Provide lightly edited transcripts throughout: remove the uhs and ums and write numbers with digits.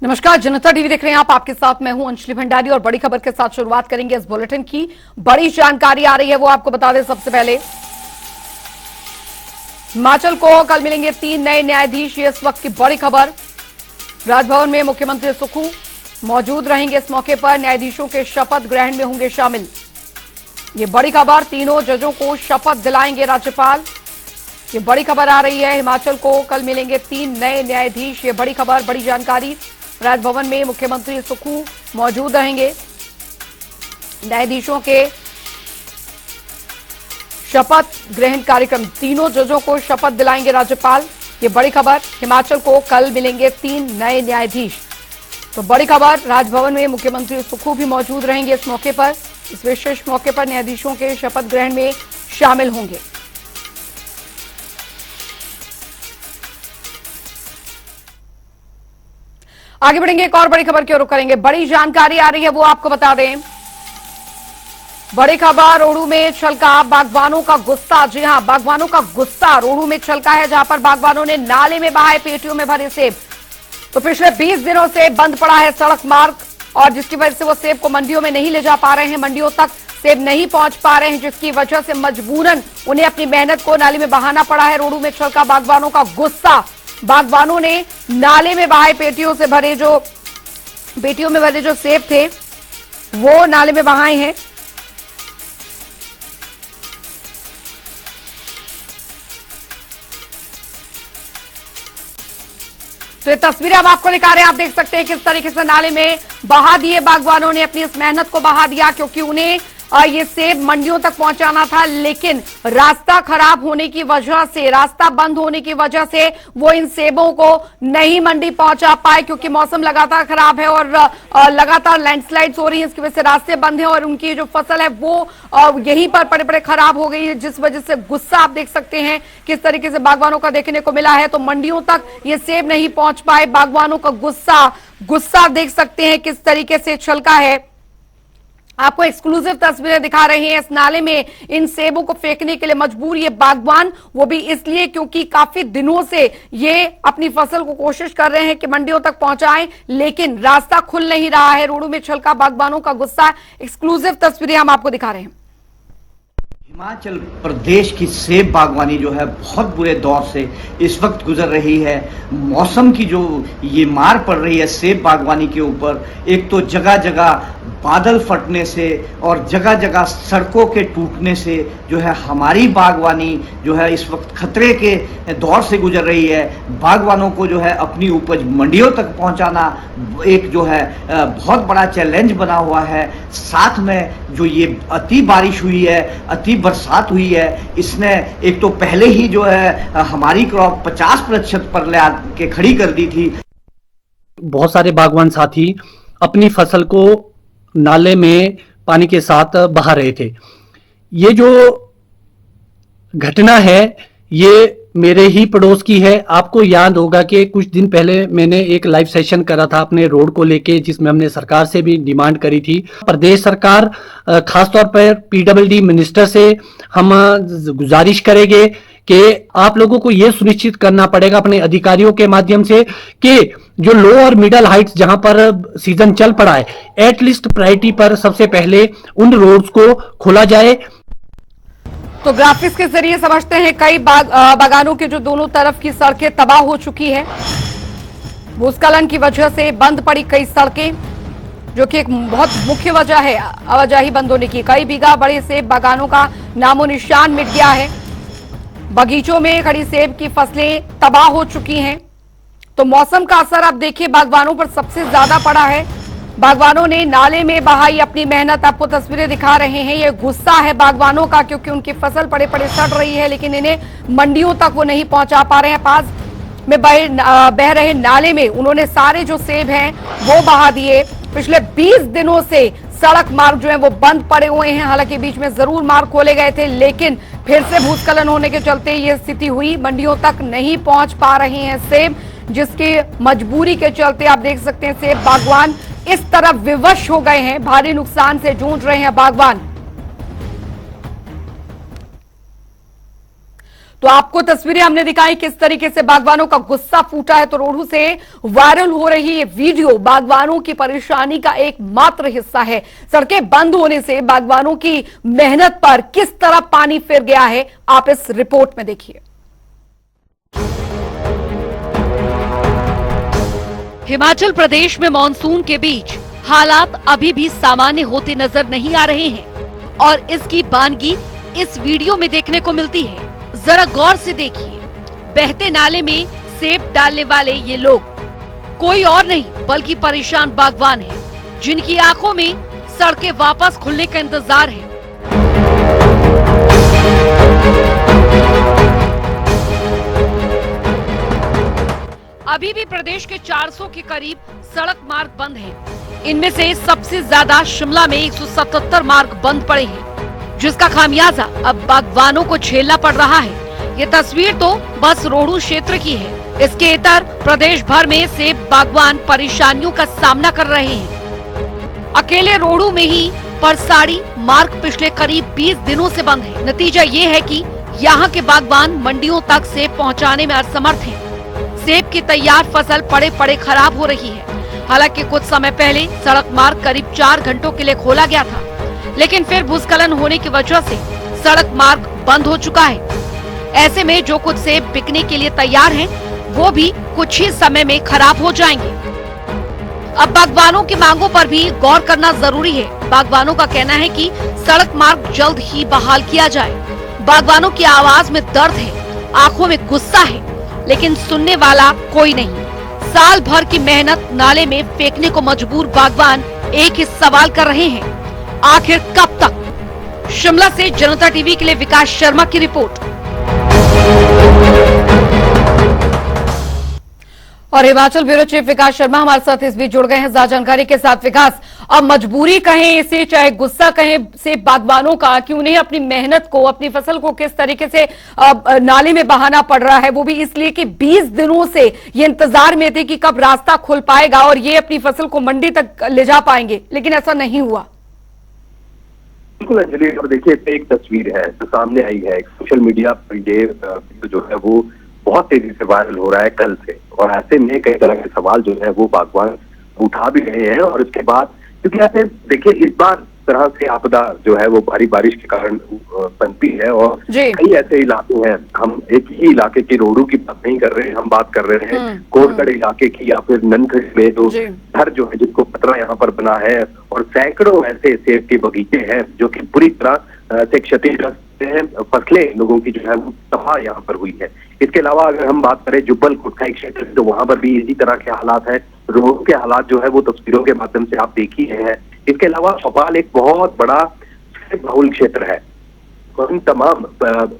नमस्कार, जनता टीवी देख रहे हैं आप। आपके साथ मैं हूं अंजलि भंडारी और बड़ी खबर के साथ शुरुआत करेंगे इस बुलेटिन की। बड़ी जानकारी आ रही है, वो आपको बता दें। सबसे पहले हिमाचल को कल मिलेंगे 3 नए न्यायाधीश, ये इस वक्त की बड़ी खबर। राजभवन में मुख्यमंत्री सुक्खू मौजूद रहेंगे। इस मौके पर न्यायाधीशों के शपथ ग्रहण में होंगे शामिल। ये बड़ी खबर, तीनों जजों को शपथ दिलाएंगे राज्यपाल। ये बड़ी खबर आ रही है। हिमाचल को कल मिलेंगे 3 नए न्यायाधीश, ये बड़ी खबर, बड़ी जानकारी। राजभवन में मुख्यमंत्री सुक्खू मौजूद रहेंगे। न्यायाधीशों के शपथ ग्रहण कार्यक्रम, तीनों जजों को शपथ दिलाएंगे राज्यपाल। ये बड़ी खबर, हिमाचल को कल मिलेंगे 3 नए न्यायाधीश। तो बड़ी खबर, राजभवन में मुख्यमंत्री सुक्खू भी मौजूद रहेंगे इस मौके पर। इस विशेष मौके पर न्यायाधीशों के शपथ ग्रहण में शामिल होंगे। आगे बढ़ेंगे, एक और बड़ी खबर की ओर रुख करेंगे। बड़ी जानकारी आ रही है, वो आपको बता दें। बड़ी खबर, रोहडू में छलका बागबानों का गुस्सा। जी हां, बागबानों का गुस्सा रोहडू में छलका है, जहां पर बागबानों ने नाले में बहाए पेटियों में भरे सेब। तो पिछले 20 दिनों से बंद पड़ा है सड़क मार्ग, और जिसकी वजह से वो सेब को मंडियों में नहीं ले जा पा रहे हैं, मंडियों तक सेब नहीं पहुंच पा रहे हैं, जिसकी वजह से मजबूरन उन्हें अपनी मेहनत को नाले में बहाना पड़ा है। रोहडू में छलका बागबानों का गुस्सा। बागबानों ने नाले में बहाए पेटियों में भरे जो सेब थे, वो नाले में बहाए हैं। तो ये तस्वीरें हम आपको दिखा रहे हैं। आप देख सकते हैं किस तरीके से नाले में बहा दिए बागबानों ने, अपनी इस मेहनत को बहा दिया, क्योंकि उन्हें ये सेब मंडियों तक पहुंचाना था। लेकिन रास्ता खराब होने की वजह से, रास्ता बंद होने की वजह से वो इन सेबों को नहीं मंडी पहुंचा पाए, क्योंकि मौसम लगातार खराब है और लगातार लैंडस्लाइड्स हो रही है। इसकी वजह से रास्ते बंद हैं और उनकी जो फसल है वो यहीं पर पड़े पड़े खराब हो गई है, जिस वजह से गुस्सा आप देख सकते हैं किस तरीके से बागवानों का देखने को मिला है। तो मंडियों तक ये सेब नहीं पहुंच पाए, बागवानों का गुस्सा देख सकते हैं किस तरीके से छलका है। आपको एक्सक्लूसिव तस्वीरें दिखा रहे हैं। इस नाले में इन सेबों को फेंकने के लिए मजबूर ये बागवान, वो भी इसलिए क्योंकि काफी दिनों से ये अपनी फसल को कोशिश कर रहे हैं कि मंडियों तक पहुंचाएं, लेकिन रास्ता खुल नहीं रहा है। रोहडू में छलका बागवानों का गुस्सा। एक्सक्लूसिव तस्वीरें हम आपको दिखा रहे हैं। हिमाचल प्रदेश की सेब बागवानी जो है बहुत बुरे दौर से इस वक्त गुजर रही है। मौसम की जो ये मार पड़ रही है सेब बागवानी के ऊपर, एक तो जगह जगह बादल फटने से और जगह जगह सड़कों के टूटने से जो है हमारी बागवानी जो है इस वक्त खतरे के दौर से गुजर रही है। बागवानों को जो है अपनी उपज मंडियों तक पहुंचाना एक जो है बहुत बड़ा चैलेंज बना हुआ है। साथ में जो ये अति बारिश हुई है, अति बरसात हुई है, इसने एक तो पहले ही जो है हमारी क्रॉप 50% पर ले के खड़ी कर दी थी। बहुत सारे बागवान साथी अपनी फसल को नाले में पानी के साथ बहा रहे थे। ये जो घटना है ये मेरे ही पड़ोस की है। आपको याद होगा कि कुछ दिन पहले मैंने एक लाइव सेशन करा था अपने रोड को लेके, जिसमें हमने सरकार से भी डिमांड करी थी। प्रदेश सरकार, खासतौर पर पीडब्ल्यूडी मिनिस्टर से हम गुजारिश करेंगे कि आप लोगों को यह सुनिश्चित करना पड़ेगा अपने अधिकारियों के माध्यम से कि जो लो और मिडल हाइट्स जहां पर सीजन चल पड़ा है, एटलीस्ट प्रायोरिटी पर सबसे पहले उन रोड्स को खोला जाए। तो ग्राफिक्स के जरिए समझते हैं, कई बागानों के जो दोनों तरफ की सड़कें तबाह हो चुकी है। भूस्खलन की वजह से बंद पड़ी कई सड़कें, जो कि एक बहुत मुख्य वजह है आवाजाही बंद होने की। कई बीघा बड़े सेब बागानों का नामो निशान मिट गया है। बगीचों में खड़ी सेब की फसलें तबाह हो चुकी हैं। तो मौसम का असर आप देखिए बागवानों पर सबसे ज्यादा पड़ा है। बागवानों ने नाले में बहाई अपनी मेहनत, आपको तस्वीरें दिखा रहे हैं। ये गुस्सा है बागवानों का, क्योंकि उनकी फसल पड़े पड़े सड़ रही है, लेकिन इन्हें मंडियों तक वो नहीं पहुंचा पा रहे हैं। पास में बह रहे नाले में उन्होंने सारे जो सेब हैं वो बहा दिए। पिछले 20 दिनों से सड़क मार्ग जो है वो बंद पड़े हुए हैं। हालांकि बीच में जरूर मार्ग खोले गए थे, लेकिन फिर से भूस्खलन होने के चलते ये स्थिति हुई। मंडियों तक नहीं पहुंच पा रहे हैं सेब, जिसकी मजबूरी के चलते आप देख सकते हैं सेब बागवान इस तरफ विवश हो गए हैं। भारी नुकसान से जूझ रहे हैं बागवान। तो आपको तस्वीरें हमने दिखाई किस तरीके से बागवानों का गुस्सा फूटा है। तो रोहडू से वायरल हो रही ये वीडियो बागवानों की परेशानी का एकमात्र हिस्सा है। सड़कें बंद होने से बागवानों की मेहनत पर किस तरह पानी फिर गया है, आप इस रिपोर्ट में देखिए। हिमाचल प्रदेश में मॉनसून के बीच हालात अभी भी सामान्य होते नजर नहीं आ रहे हैं और इसकी बानगी इस वीडियो में देखने को मिलती है। जरा गौर से देखिए, बहते नाले में सेब डालने वाले ये लोग कोई और नहीं बल्कि परेशान बागवान हैं, जिनकी आंखों में सड़कें वापस खुलने का इंतजार है। अभी भी प्रदेश के 400 के करीब सड़क मार्ग बंद हैं। इनमें से सबसे ज्यादा शिमला में 177 मार्ग बंद पड़े हैं, जिसका खामियाजा अब बागवानों को झेलना पड़ रहा है। ये तस्वीर तो बस रोहडू क्षेत्र की है, इसके इतर प्रदेश भर में सेब बागवान परेशानियों का सामना कर रहे हैं। अकेले रोहडू में ही परसाड़ी मार्ग पिछले करीब 20 दिनों से बंद है। नतीजा ये है कि यहाँ के बागवान मंडियों तक सेब पहुँचाने में असमर्थ हैं। सेब की तैयार फसल पड़े पड़े खराब हो रही है। हालांकि कुछ समय पहले सड़क मार्ग करीब 4 घंटों के लिए खोला गया था, लेकिन फिर भूस्खलन होने की वजह से सड़क मार्ग बंद हो चुका है। ऐसे में जो कुछ सेब बिकने के लिए तैयार हैं, वो भी कुछ ही समय में खराब हो जाएंगे। अब बागवानों की मांगों पर भी गौर करना जरूरी है। बागवानों का कहना है कि सड़क मार्ग जल्द ही बहाल किया जाए। बागवानों की आवाज में दर्द है, आंखों में गुस्सा है, लेकिन सुनने वाला कोई नहीं। साल भर की मेहनत नाले में फेंकने को मजबूर बागवान एक ही सवाल कर रहे हैं, आखिर कब तक। शिमला से जनता टीवी के लिए विकास शर्मा की रिपोर्ट। और हिमाचल ब्यूरो चीफ विकास शर्मा हमारे साथ इस बीच जुड़ गए हैं ज्यादा जानकारी के साथ। विकास, अब मजबूरी कहें इसे, चाहे गुस्सा कहें से बागवानों का कि उन्हें अपनी मेहनत को, अपनी फसल को किस तरीके से नाले में बहाना पड़ रहा है, वो भी इसलिए कि 20 दिनों से ये इंतजार में थे कि कब रास्ता खुल पाएगा और ये अपनी फसल को मंडी तक ले जा पाएंगे, लेकिन ऐसा नहीं हुआ। बिल्कुल अंजलि, और देखिए एक तस्वीर है जो सामने आई है, सोशल मीडिया पर ये जो है वो बहुत तेजी से वायरल हो रहा है कल से, और ऐसे में कई तरह के सवाल जो है वो बागवान उठा भी रहे हैं। और इसके बाद क्योंकि ऐसे देखिए इस बार तरह से आपदा जो है वो भारी बारिश के कारण बनती है, और कई ऐसे इलाके हैं, हम एक ही इलाके की रोहडू की बात नहीं कर रहे हैं, हम बात कर रहे हैं कोटगढ़ इलाके की या फिर ननखड़ में जो घर जो है जिसको खतरा यहाँ पर बना है, और सैकड़ों ऐसे सेब के बगीचे हैं जो कि पूरी तरह से क्षतिग्रस्त हैं। फसलें लोगों की जो है वो तबाह यहाँ पर हुई है। इसके अलावा अगर हम बात करें जुब्बल कोटखाई क्षेत्र, तो वहां पर भी इसी तरह के हालात हैं। रोड के हालात जो है वो तस्वीरों के माध्यम से आप देख ही रहे हैं। इसके अलावा भोपाल एक बहुत बड़ा बहुल क्षेत्र है, इन तमाम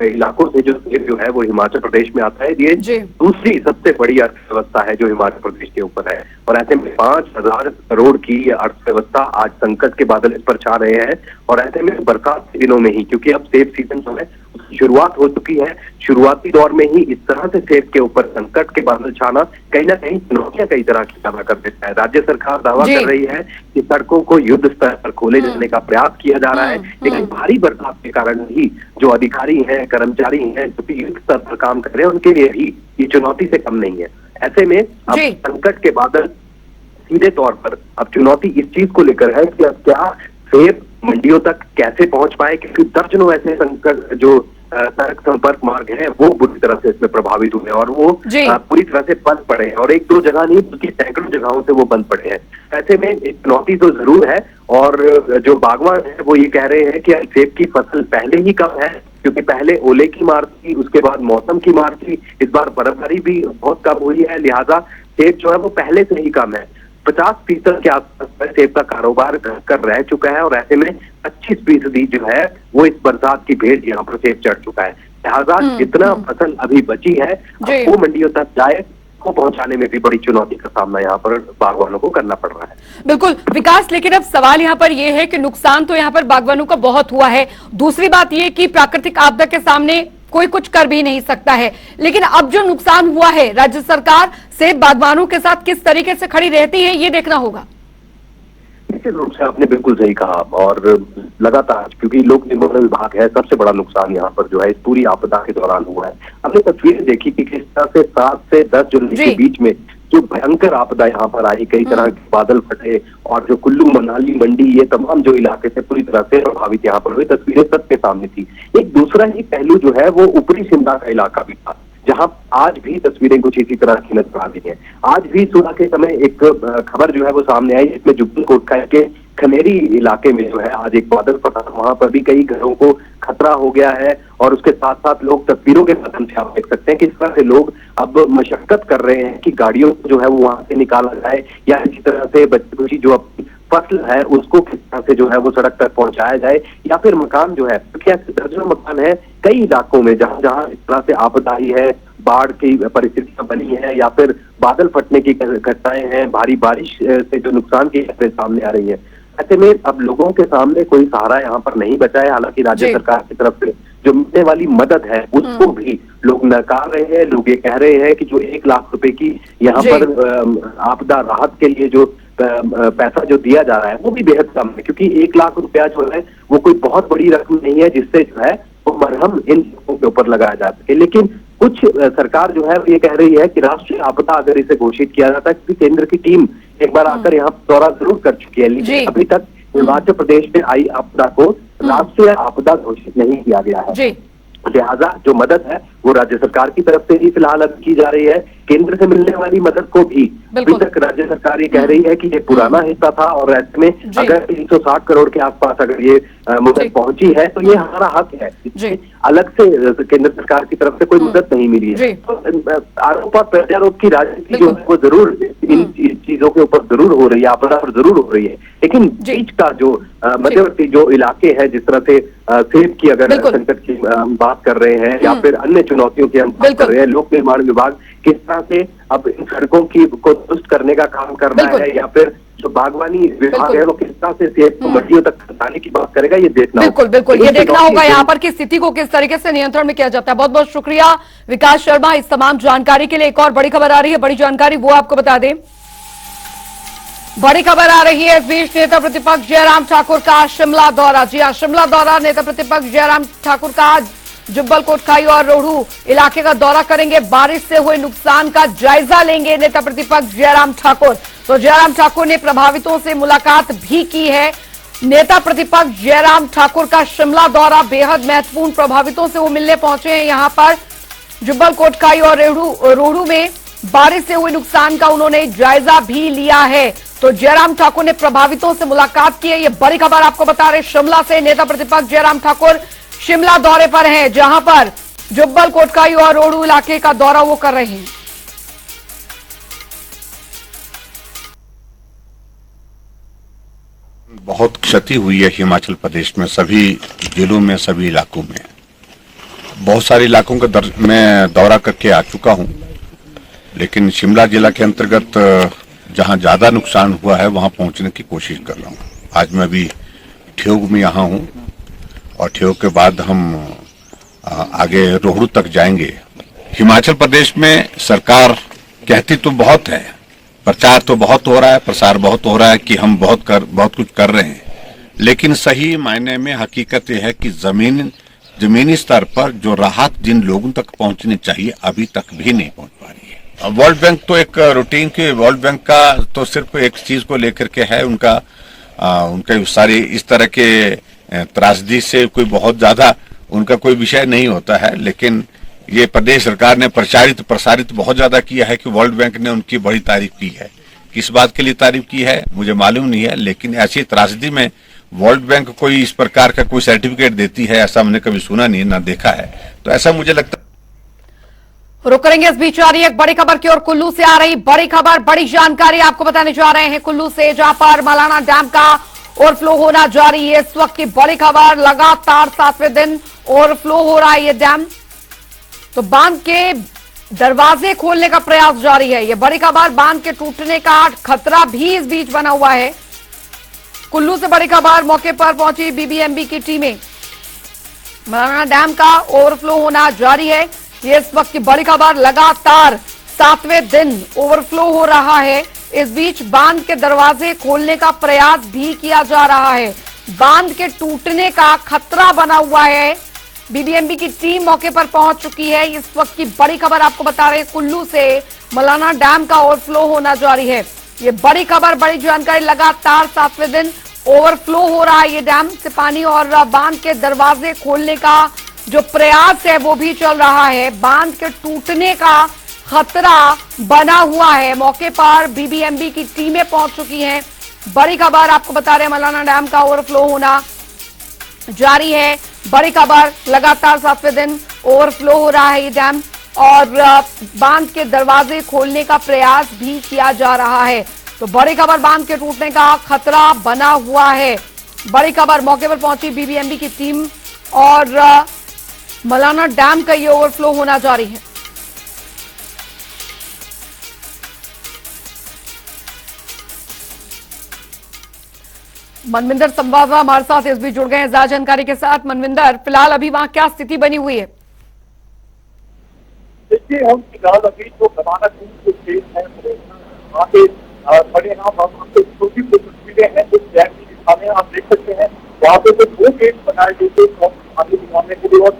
इलाकों से जो सेब जो है वो हिमाचल प्रदेश में आता है। ये दूसरी सबसे बड़ी अर्थव्यवस्था है जो हिमाचल प्रदेश के ऊपर है, और ऐसे में 5000 करोड़ की अर्थव्यवस्था आज संकट के बादल इस पर छा रहे हैं। और ऐसे में बरसात के दिनों में ही, क्योंकि अब सेब सीजन जो है शुरुआत हो चुकी है, शुरुआती दौर में ही इस तरह से सेब के ऊपर संकट के बादल छाना कहीं ना कहीं चुनौतियां कई तरह की पैदा कर देता है। राज्य सरकार दावा कर रही है कि सड़कों को युद्ध स्तर पर खोले जाने का प्रयास किया जा रहा है, लेकिन भारी बरसात के कारण ही जो अधिकारी हैं, कर्मचारी हैं जो कि युद्ध स्तर पर काम कर रहे हैं, उनके लिए भी ये चुनौती से कम नहीं है। ऐसे में अब संकट के बादल सीधे तौर पर अब चुनौती इस चीज को लेकर है कि अब क्या सेब मंडियों तक कैसे पहुंच पाए, क्योंकि दर्जनों ऐसे संकट जो सड़क संपर्क मार्ग है वो बुरी तरह से इसमें प्रभावित हुए और वो पूरी तरह से बंद पड़े हैं, और 1-2 जगह नहीं बल्कि सैकड़ों जगहों से वो बंद पड़े हैं। ऐसे में चुनौती तो जरूर है, और जो बागवान है वो ये कह रहे हैं कि सेब की फसल पहले ही कम है, क्योंकि पहले ओले की मार थी, उसके बाद मौसम की मार थी, इस बार बर्फबारी भी बहुत कम हुई है, लिहाजा सेब जो है वो पहले से ही कम है। 50% के आसपास सेब का कारोबार कर रह चुका है, और ऐसे में 25% जो है वो इस बरसात की भेंट यहाँ पर सेब चढ़ चुका है। लिहाजा जितना फसल अभी बची है वो मंडियों तक जाए, को पहुंचाने में भी बड़ी चुनौती का सामना यहाँ पर बागवानों को करना पड़ रहा है। बिल्कुल विकास, लेकिन अब सवाल यहाँ पर यह है कि नुकसान तो यहाँ पर बागवानों का बहुत हुआ है, दूसरी बात यह कि प्राकृतिक आपदा के सामने कोई कुछ कर भी नहीं सकता है, लेकिन अब जो नुकसान हुआ है राज्य सरकार सेब बागवानों के साथ किस तरीके से खड़ी रहती है ये देखना होगा। निश्चित रूप से आपने बिल्कुल सही कहा और लगातार क्योंकि लोक निर्माण विभाग है, सबसे बड़ा नुकसान यहाँ पर जो है इस पूरी आपदा के दौरान हुआ है। हमने तस्वीरें देखी कि किस तरह से 7 से 10 जुलाई के बीच में जो भयंकर आपदा यहाँ पर आई, कई तरह के बादल फटे और जो कुल्लू मनाली मंडी ये तमाम जो इलाके थे पूरी तरह से प्रभावित यहाँ पर हुए, तस्वीरें सबके सामने थी। एक दूसरा ही पहलू जो है वो ऊपरी शिमला का इलाका भी था, जहां आज भी तस्वीरें कुछ इसी तरह की नजर आ रही है। आज भी सुबह के समय एक खबर जो है वो सामने आई जिसमें जुब्बल कोटखाई के खनेरी इलाके में जो है आज एक बादल फटा, वहां पर भी कई घरों को खतरा हो गया है और उसके साथ साथ लोग तस्वीरों के माध्यम से आप देख सकते हैं किस तरह से लोग अब मशक्कत कर रहे हैं कि गाड़ियों को जो है वो वहां से निकाला जाए या इसी तरह से बच्ची जो अपनी फसल है उसको किस तरह से जो है वो सड़क तक पहुंचाया जाए या फिर मकान जो है, दर्जनों मकान है कई इलाकों में जहां जहां इस तरह से आपदा आई है, बाढ़ की परिस्थितियां बनी है या फिर बादल फटने की घटनाएं हैं, भारी बारिश से जो नुकसान की खबरें सामने आ रही है। ऐसे में अब लोगों के सामने कोई सहारा यहाँ पर नहीं बचा है। हालांकि राज्य सरकार की तरफ से जो मिलने वाली मदद है उसको भी लोग नकार रहे हैं। लोग ये कह रहे हैं कि जो 1 लाख रुपए की यहाँ पर आपदा राहत के लिए जो पैसा जो दिया जा रहा है वो भी बेहद कम है, क्योंकि 1 लाख रुपया जो है वो कोई बहुत बड़ी रकम नहीं है जिससे जो है वो मरहम इन लोगों के ऊपर लगाया जा सके। लेकिन कुछ सरकार जो है ये कह रही है कि राष्ट्रीय आपदा अगर इसे घोषित किया जाता है, क्योंकि केंद्र की टीम एक बार आकर यहाँ दौरा जरूर कर चुकी है, लेकिन अभी तक हिमाचल प्रदेश में आई आपदा को राष्ट्रीय आपदा घोषित नहीं किया गया है। लिहाजा जो मदद है वो राज्य सरकार की तरफ से ही फिलहाल अब की जा रही है। केंद्र से मिलने वाली मदद को भी अभी तक राज्य सरकार ये कह रही है कि ये पुराना हिस्सा था और ऐसे में अगर 360 करोड़ के आसपास अगर ये मदद पहुंची है तो ये हमारा हक है। अलग से केंद्र सरकार की तरफ से कोई मदद नहीं मिली है। तो आरोप और प्रत्यारोप की राजनीति जो है वो जरूर इन चीजों के ऊपर जरूर हो रही है, आपदा पर जरूर हो रही है, लेकिन बीच का जो मध्यवर्ती जो इलाके हैं, जिस तरह से सेब की अगर संकट की बात कर रहे हैं या फिर अन्य चुनौतियों की हम बात कर रहे हैं, लोक निर्माण विभाग किस तरह से अब इन सड़कों को दुरुस्त करने का काम कर रहा है या फिर जो बागवानी विभाग है वो किस तरह से सेब को मंडियों तक पहुंचाने की बात करेगा, ये देखना बिल्कुल ये देखना होगा यहाँ पर की स्थिति को किस तरीके से नियंत्रण में किया जाता है। बहुत बहुत शुक्रिया विकास शर्मा इस तमाम जानकारी के लिए। एक और बड़ी खबर आ रही है, बड़ी जानकारी वो आपको बता दें। बड़ी खबर आ रही है इस बीच नेता प्रतिपक्ष जयराम ठाकुर का शिमला दौरा। जी हां, शिमला दौरा। नेता प्रतिपक्ष जयराम ठाकुर का जुब्बल कोटखाई और रोहडू इलाके का दौरा करेंगे। बारिश से हुए नुकसान का जायजा लेंगे नेता प्रतिपक्ष जयराम ठाकुर। तो जयराम ठाकुर ने प्रभावितों से मुलाकात भी की है। नेता प्रतिपक्ष जयराम ठाकुर का शिमला दौरा बेहद महत्वपूर्ण, प्रभावितों से वो मिलने पहुंचे हैं। यहां पर जुब्बल कोटखाई और रोहडू में बारिश से हुए नुकसान का उन्होंने जायजा भी लिया है। तो जयराम ठाकुर ने प्रभावितों से मुलाकात की है। ये बड़ी खबर आपको बता रहे शिमला से। नेता प्रतिपक्ष जयराम ठाकुर शिमला दौरे पर हैं, जहां पर जुब्बल कोटखाई और रोहडू इलाके का दौरा वो कर रहे हैं। बहुत क्षति हुई है हिमाचल प्रदेश में, सभी जिलों में, सभी इलाकों में। बहुत सारे इलाकों का मैं दौरा करके आ चुका हूं, लेकिन शिमला जिला के अंतर्गत जहां ज्यादा नुकसान हुआ है वहां पहुंचने की कोशिश कर रहा हूं। आज मैं अभी ठियोग में यहाँ हूं और ठियोग के बाद हम आगे रोहडू तक जाएंगे। हिमाचल प्रदेश में सरकार कहती तो बहुत है, प्रचार तो बहुत हो रहा है, प्रसार बहुत हो रहा है कि हम बहुत कुछ कर रहे हैं, लेकिन सही मायने में हकीकत यह है कि जमीनी स्तर पर जो राहत जिन लोगों तक पहुंचनी चाहिए अभी तक भी नहीं पहुंच पा रही है। वर्ल्ड बैंक तो एक रूटीन की, वर्ल्ड बैंक का तो सिर्फ एक चीज को लेकर के है, उनका सारी इस तरह के त्रासदी से कोई बहुत ज्यादा उनका कोई विषय नहीं होता है। लेकिन ये प्रदेश सरकार ने प्रसारित बहुत ज्यादा किया है कि वर्ल्ड बैंक ने उनकी बड़ी तारीफ की है। किस बात के लिए तारीफ की है मुझे मालूम नहीं है, लेकिन ऐसी त्रासदी में वर्ल्ड बैंक कोई इस प्रकार का कोई सर्टिफिकेट देती है ऐसा हमने कभी सुना नहीं, ना देखा है। तो ऐसा मुझे लगता है। रुक करेंगे, इस बीच आ रही है एक बड़ी खबर की और कुल्लू से आ रही बड़ी खबर, बड़ी जानकारी आपको बताने जा रहे हैं कुल्लू से, जहां पर मलाना डैम का ओवरफ्लो होना जारी है। इस वक्त की बड़ी खबर, लगातार 7वें दिन ओवरफ्लो हो रहा है ये डैम। तो बांध के दरवाजे खोलने का प्रयास जारी है। ये बड़ी खबर, बांध के टूटने का खतरा भी इस बीच बना हुआ है। कुल्लू से बड़ी खबर, मौके पर पहुंची बीबीएमबी की टीमें। मलाना डैम का ओवरफ्लो होना जारी है, ये इस वक्त की बड़ी खबर। लगातार 7वें दिन ओवरफ्लो हो रहा है इस बीच बांध के दरवाजे खोलने का प्रयास भी किया जा रहा है। बांध के टूटने का खतरा बना हुआ है। बीबीएमबी की टीम मौके पर पहुंच चुकी है। इस वक्त की बड़ी खबर आपको बता रहे हैं, कुल्लू से मलाना डैम का ओवरफ्लो होना जारी है। ये बड़ी खबर, बड़ी जानकारी। लगातार 7वें दिन ओवरफ्लो हो रहा है ये डैम से पानी, और बांध के दरवाजे खोलने का जो प्रयास है वो भी चल रहा है। बांध के टूटने का खतरा बना हुआ है। मौके पर बीबीएमबी की टीमें पहुंच चुकी हैं। बड़ी खबर आपको बता रहे हैं, मलाना डैम का ओवरफ्लो होना जारी है। बड़ी खबर, लगातार 7वें दिन ओवरफ्लो हो रहा है ये डैम, और बांध के दरवाजे खोलने का प्रयास भी किया जा रहा है। तो बड़ी खबर, बांध के टूटने का खतरा बना हुआ है। बड़ी खबर, मौके पर पहुंची बीबीएमबी की टीम, और मलाना डैम का ये ओवरफ्लो होना जारी है। मनविंदर संवाददाता हमारे साथ इस बीच जुड़ गए हैं ज्यादा जानकारी के साथ। मनविंदर, फिलहाल अभी वहां क्या स्थिति बनी हुई है? देखिए, हम फिलहाल अभी जो मलाना डैम के केस है वहाँ पे बड़े छोटी छोटी तस्वीरें हैं जो डैम की दिखाने आप देख सकते हैं। वहाँ पे जो 2 गेट बनाए गए थे पानी दिखाने के लिए, और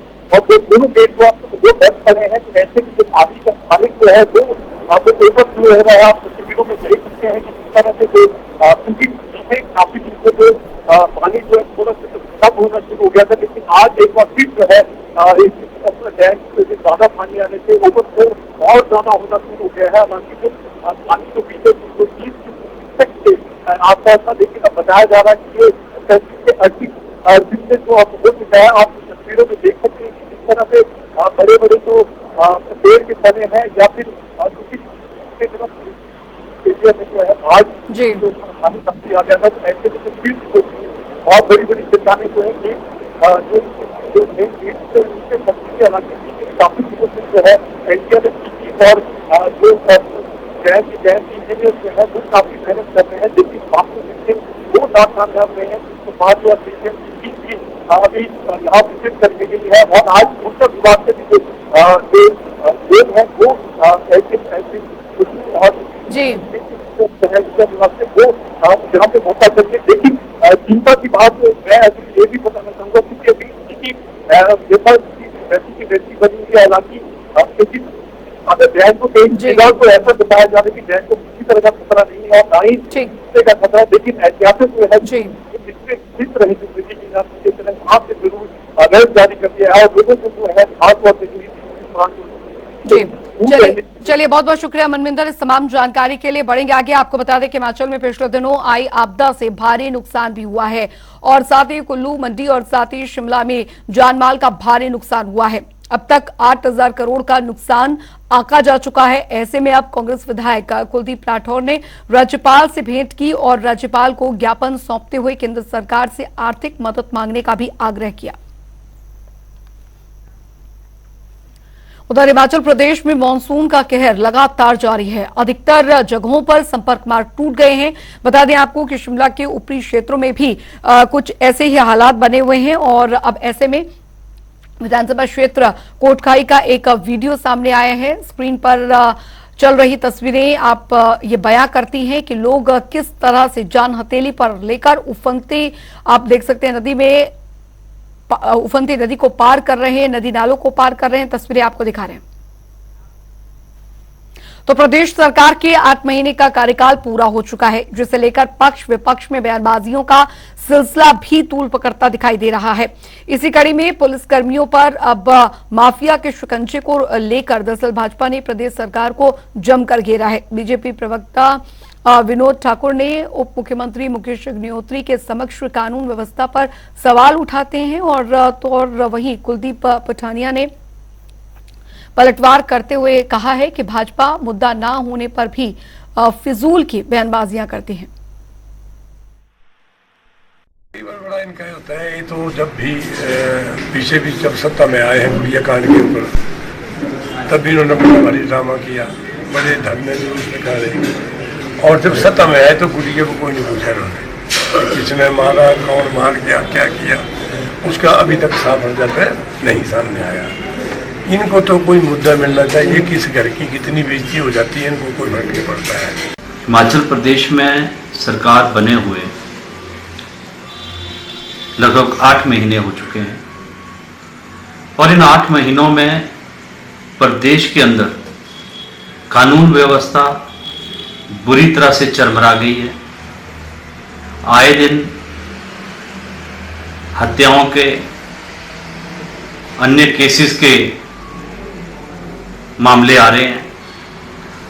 जो दोनों गेट को आप वो बंद खड़े हैं, तो ऐसे कि जो पानी का मालिक जो है वो आपको पेपर शुरू हो रहा है। आप तस्वीरों में देख सकते हैं कि किस तरह से जो काफी दिन से जो पानी जो है थोड़ा सा कम होना शुरू हो गया था, लेकिन आज एक बार फिर जो है डैम से ज्यादा पानी आने से ओवरफ्लो और ज्यादा होना शुरू हो गया है। हालांकि जो पानी के पीछे जो 30 से आसपास था, लेकिन अब बताया जा रहा है कि ये 35 से 38 दिन से जो अब हो चुका है। आप तस्वीरों में देख सकते हैं कि जिस तरह से बड़े बड़े जो पेड़ के तने हैं या फिर एरिया में जो है आज जो पानी कमती आ गया था, तो ऐसे में फिर बहुत बड़ी बड़ी चट्टानें जो है जो मेन गेट से नीचे पहुंची, हालांकि काफी दिनों से जो है एनडीआर और जो डैम इंजीनियर जो है वो काफी मेहनत कर रहे हैं, लेकिन बाकी दिन वो नाकामयाब रहे हैं। तो 5 और टीम भी अभी यहाँ विजिट करने के लिए है, और आज उत्तर विभाग से भी जो है वो ऐसे जी विभाग से वो यहाँ पे मौका करके। लेकिन चिंता की बात मैं अभी ये भी बताना चाहूंगा कि अभी वैसी बनी हुई है। हालांकि क्योंकि अगर डैम को फिलहाल तो ऐसा बताया जा रहा है कि डैम को किसी तरह का खतरा नहीं है और ना ही का खतरा है, लेकिन ऐतिहासिक जो है जिसमें स्थित रहे जिसमें वहाँ से जरूर अलर्ट जारी कर दिया है, और लोगों को जो है खासतौर से चलिए, बहुत बहुत शुक्रिया मनविंदर इस तमाम जानकारी के लिए। बढ़ेंगे आगे। आपको बता दें कि हिमाचल में पिछले दिनों आई आपदा से भारी नुकसान भी हुआ है, और साथ ही कुल्लू, मंडी और साथ ही शिमला में जानमाल का भारी नुकसान हुआ है। अब तक 8,000 करोड़ का नुकसान आंका जा चुका है। ऐसे में अब कांग्रेस विधायक कुलदीप राठौर ने राज्यपाल से भेंट की और राज्यपाल को ज्ञापन सौंपते हुए केंद्र सरकार से आर्थिक मदद मांगने का भी आग्रह किया। उधर हिमाचल प्रदेश में मानसून का कहर लगातार जारी है। अधिकतर जगहों पर संपर्क मार्ग टूट गए हैं। बता दें आपको कि शिमला के ऊपरी क्षेत्रों में भी कुछ ऐसे ही हालात बने हुए हैं, और अब ऐसे में विधानसभा क्षेत्र कोटखाई का एक वीडियो सामने आया है। स्क्रीन पर चल रही तस्वीरें आप ये बयां करती हैं कि लोग किस तरह से जान हथेली पर लेकर उफनते, आप देख सकते हैं, नदी में उफनती नदी को पार कर रहे हैं, नदी नालों को पार कर रहे हैं। तस्वीरें आपको दिखा रहे हैं। तो प्रदेश सरकार के 8 महीने का कार्यकाल पूरा हो चुका है, जिसे लेकर पक्ष विपक्ष में बयानबाजियों का सिलसिला भी तूल पकड़ता दिखाई दे रहा है। इसी कड़ी में पुलिस कर्मियों पर अब माफिया के शिकंजे को लेकर दरअसल भाजपा ने प्रदेश सरकार को जमकर घेरा है। बीजेपी प्रवक्ता विनोद ठाकुर ने उप मुख्यमंत्री मुकेश अग्निहोत्री के समक्ष कानून व्यवस्था पर सवाल उठाते हैं, और वहीं कुलदीप पठानिया ने पलटवार करते हुए कहा है कि भाजपा मुद्दा ना होने पर भी फिजूल की बयानबाजियां करती है। कई बार बड़ा इनका होता है, ये तो जब भी पीछे भी जब सत्ता में आए हैं गुड़िया कांड के ऊपर, तब भी इन्होंने बड़ा भारी ड्रामा किया, बड़े धरने जुलूस निकाले, और जब सत्ता में आए तो गुड़िया को कोई नहीं पूछा इन्होंने किसने मारा, कौन मार गया, क्या किया, उसका अभी तक साफ रिजल्ट नहीं सामने आया। इनको तो कोई मुद्दा मिलना चाहिए, किस घर की कितनी बेइज्जती हो जाती है इनको कोई फर्क नहीं पड़ता है। हिमाचल प्रदेश में सरकार बने हुए लगभग 8 महीने हो चुके हैं और इन 8 महीनों में प्रदेश के अंदर कानून व्यवस्था बुरी तरह से चरमरा गई है। आए दिन हत्याओं के, अन्य केसेस के मामले आ रहे हैं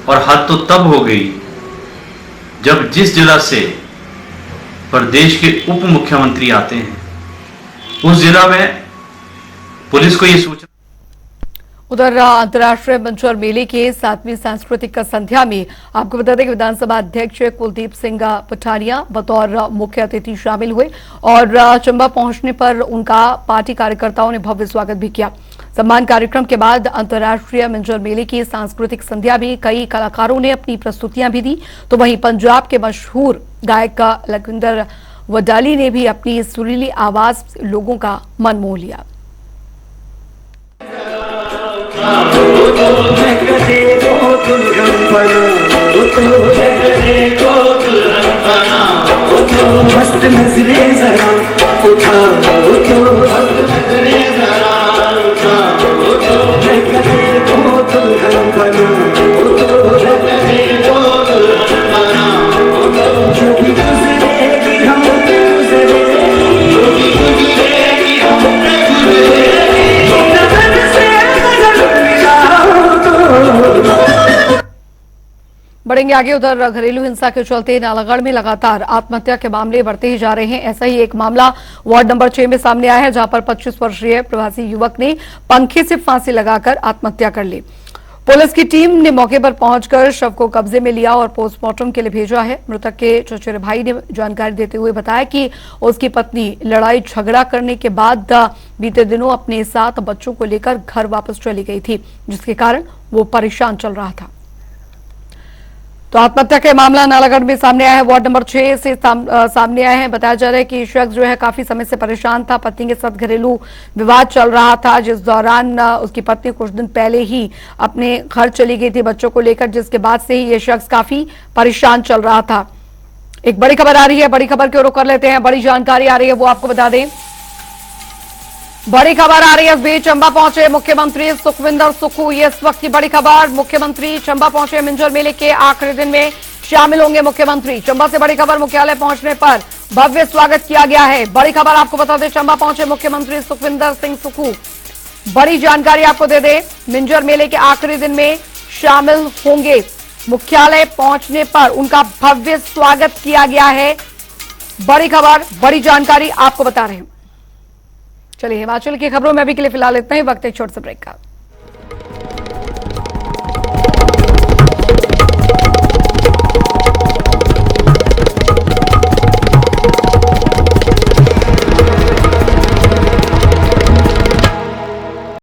और हद तो तब हो गई जब जिस जिला से प्रदेश के उप मुख्यमंत्री आते हैं उस जिला में पुलिस को ये सूचना। उधर अंतर्राष्ट्रीय मंचर मेले के 7वीं सांस्कृतिक संध्या में आपको बता दें कि विधानसभा अध्यक्ष कुलदीप सिंह पठानिया बतौर मुख्य अतिथि शामिल हुए और चंबा पहुंचने पर उनका पार्टी कार्यकर्ताओं ने भव्य स्वागत भी किया। सम्मान कार्यक्रम के बाद अंतर्राष्ट्रीय मंचर मेले की सांस्कृतिक संध्या में कई कलाकारों ने अपनी प्रस्तुतियां भी दी, तो वहीं पंजाब के मशहूर गायक लखविंदर वडाली ने भी अपनी सुरीली आवाज से लोगों का मन मोह लिया। मस्त नजरे जरा उठा बढ़ेंगे आगे। उधर घरेलू हिंसा के चलते नालागढ़ में लगातार आत्महत्या के मामले बढ़ते ही जा रहे हैं। ऐसा ही एक मामला वार्ड नंबर 6 में सामने आया है, जहां पर 25 वर्षीय प्रवासी युवक ने पंखे से फांसी लगाकर आत्महत्या कर ली। पुलिस की टीम ने मौके पर पहुंचकर शव को कब्जे में लिया और पोस्टमार्टम के लिए भेजा है। मृतक के चचेरे भाई ने जानकारी देते हुए बताया कि उसकी पत्नी लड़ाई झगड़ा करने के बाद बीते दिनों अपने 7 बच्चों को लेकर घर वापस चली गई थी, जिसके कारण वो परेशान चल रहा था। तो आत्महत्या का मामला नालागढ़ में सामने आया है, वार्ड नंबर 6 से सामने आया है। बताया जा रहा है कि शख्स जो है काफी समय से परेशान था, पत्नी के साथ घरेलू विवाद चल रहा था, जिस दौरान उसकी पत्नी कुछ दिन पहले ही अपने घर चली गई थी बच्चों को लेकर, जिसके बाद से ही ये शख्स काफी परेशान चल रहा था। एक बड़ी खबर आ रही है, बड़ी खबर की ओर कर लेते हैं। बड़ी जानकारी आ रही है, वो आपको बता दें। बड़ी खबर आ रही है, इस बीच चंबा पहुंचे मुख्यमंत्री सुखविंदर सुक्खू। ये इस वक्त की बड़ी खबर, मुख्यमंत्री चंबा पहुंचे। मिंजर मेले के आखिरी दिन में शामिल होंगे मुख्यमंत्री। चंबा से बड़ी खबर, मुख्यालय पहुंचने पर भव्य स्वागत किया गया है। बड़ी खबर आपको बता दें, चंबा पहुंचे मुख्यमंत्री सुखविंदर सिंह सुक्खू। बड़ी जानकारी आपको दे दें, मिंजर मेले के आखिरी दिन में शामिल होंगे। मुख्यालय पहुंचने पर उनका भव्य स्वागत किया गया है। बड़ी खबर, बड़ी जानकारी आपको बता रहे हैं। चलिए हिमाचल की खबरों में अभी के लिए फिलहाल इतना ही। वक्त एक छोटे से ब्रेक का।